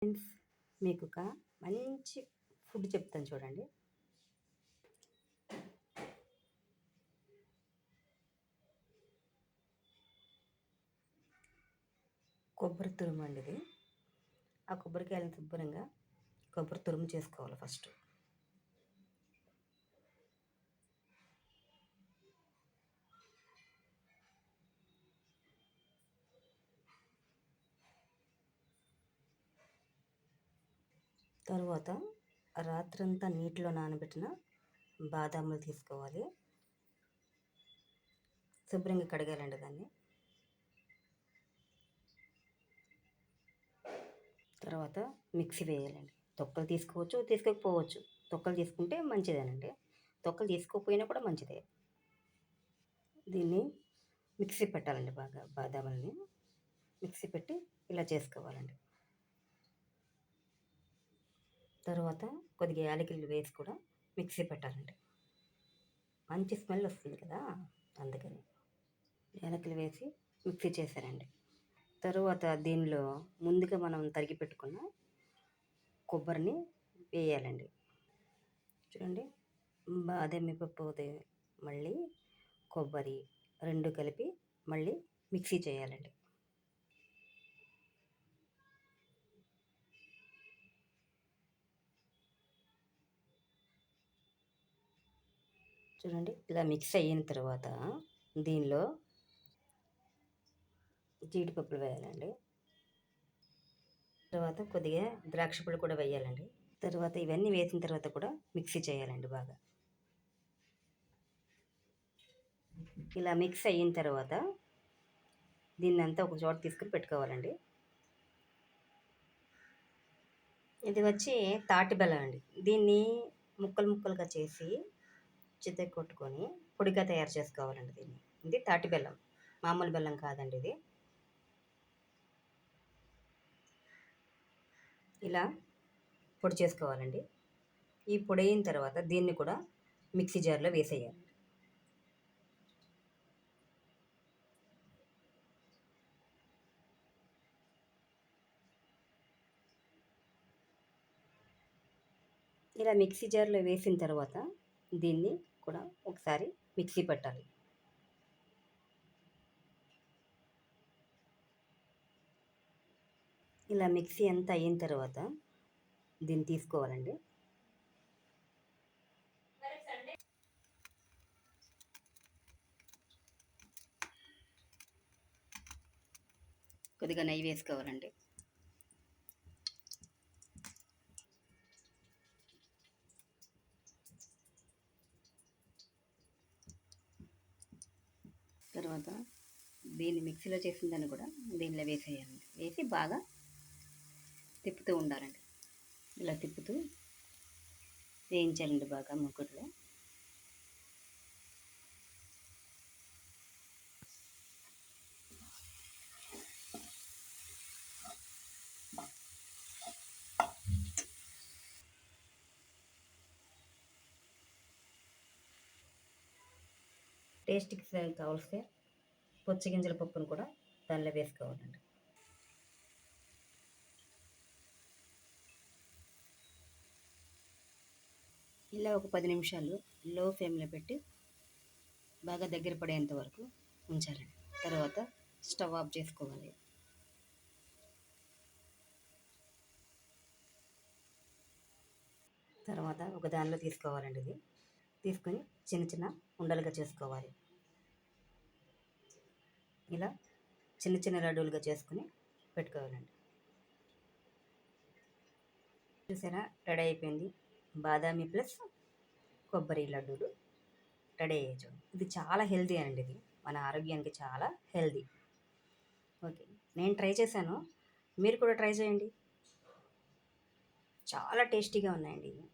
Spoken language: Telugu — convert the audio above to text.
ఫ్రెండ్స్, మీకు ఒక మంచి ఫుడ్ చెప్తాను చూడండి. కొబ్బరి తురుము అండి ఇది. ఆ కొబ్బరికాయలను శుభ్రంగా కొబ్బరి తురుము చేసుకోవాలి ఫస్ట్. తర్వాత రాత్రంతా నీటిలో నానబెట్టిన బాదాములు తీసుకోవాలి. శుభ్రంగా కడగాలండి దాన్ని. తర్వాత మిక్సీ వేయాలండి. తొక్కలు తీసుకోవచ్చు, తీసుకోకపోవచ్చు. తొక్కలు తీసుకుంటే మంచిదేనండి. తొక్కలు తీసుకోకపోయినా కూడా మంచిదే. దీన్ని మిక్సీ పెట్టాలండి. బాగా బాదాములని మిక్సీ పెట్టి ఇలా చేసుకోవాలండి. తర్వాత కొద్దిగా యాలకులు వేసి కూడా మిక్సీ పెట్టాలండి. మంచి స్మెల్ వస్తుంది కదా, అందుకని యాలకులు వేసి మిక్సీ చేశానండి. తరువాత దీనిలో ముందుగా మనం తరిగి పెట్టుకున్న కొబ్బరిని వేయాలండి. చూడండి, బాదామి పప్పు మళ్ళీ కొబ్బరి రెండు కలిపి మళ్ళీ మిక్సీ చేయాలండి. చూడండి, ఇలా మిక్స్ అయిన తర్వాత దీనిలో జీడిపప్పులు వేయాలండి. తర్వాత కొద్దిగా ద్రాక్ష పళ్ళు కూడా వేయాలండి. తర్వాత ఇవన్నీ వేసిన తర్వాత కూడా మిక్సీ చేయాలండి బాగా. ఇలా మిక్స్ అయిన తర్వాత దీన్ని అంతా ఒక చోట తీసుకుని పెట్టుకోవాలండి. ఇది వచ్చి తాటి బెల్లం అండి. దీన్ని ముక్కలు ముక్కలుగా చేసి చితక కొట్టుకొని పొడిగా తయారు చేసుకోవాలండి దీన్ని. ఇది తాటి బెల్లం, మామూలు బెల్లం కాదండి ఇది. ఇలా పొడి చేసుకోవాలండి. ఈ పొడి అయిన తర్వాత దీన్ని కూడా మిక్సీ జార్లో వేసేయాలి. ఇలా మిక్సీ జార్లో వేసిన తర్వాత దీన్ని కూడా ఒకసారి మిక్సీ పెట్టాలి. ఇలా మిక్సీ అంతా అయిన తర్వాత దీన్ని తీసుకోవాలండి. కొద్దిగా నెయ్యి వేసుకోవాలండి. తర్వాత దీన్ని మిక్సీలో చేసిన దాన్ని కూడా దీనిలో వేసేయాలండి. వేసి బాగా తిప్పుతూ ఉండాలండి. ఇలా తిప్పుతూ వేయించాలండి బాగా ముగ్గురులో. టేస్ట్కి కావలిస్తే పుచ్చగింజల పప్పును కూడా దానిలో వేసుకోవాలండి. ఇలా ఒక 10 నిమిషాలు లో ఫ్లేమ్లో పెట్టి బాగా దగ్గర పడేంత వరకు ఉంచాలండి. తర్వాత స్టవ్ ఆఫ్ చేసుకోవాలి. తర్వాత ఒక దానిలో తీసుకోవాలండి. ఇది తీసుకొని చిన్న చిన్న ఉండలుగా చేసుకోవాలి. ఇలా చిన్న చిన్న లడ్డూలుగా చేసుకుని పెట్టుకోవాలండి. చూసారా, రెడీ అయిపోయింది. బాదామి ప్లస్ కొబ్బరి లడ్డూలు రెడీ అయ్యాయి. ఇది చాలా హెల్తీ అండి. ఇది మన ఆరోగ్యానికి చాలా హెల్తీ. ఓకే, నేను ట్రై చేశాను, మీరు కూడా ట్రై చేయండి. చాలా టేస్టీగా ఉన్నాయండి ఇవి.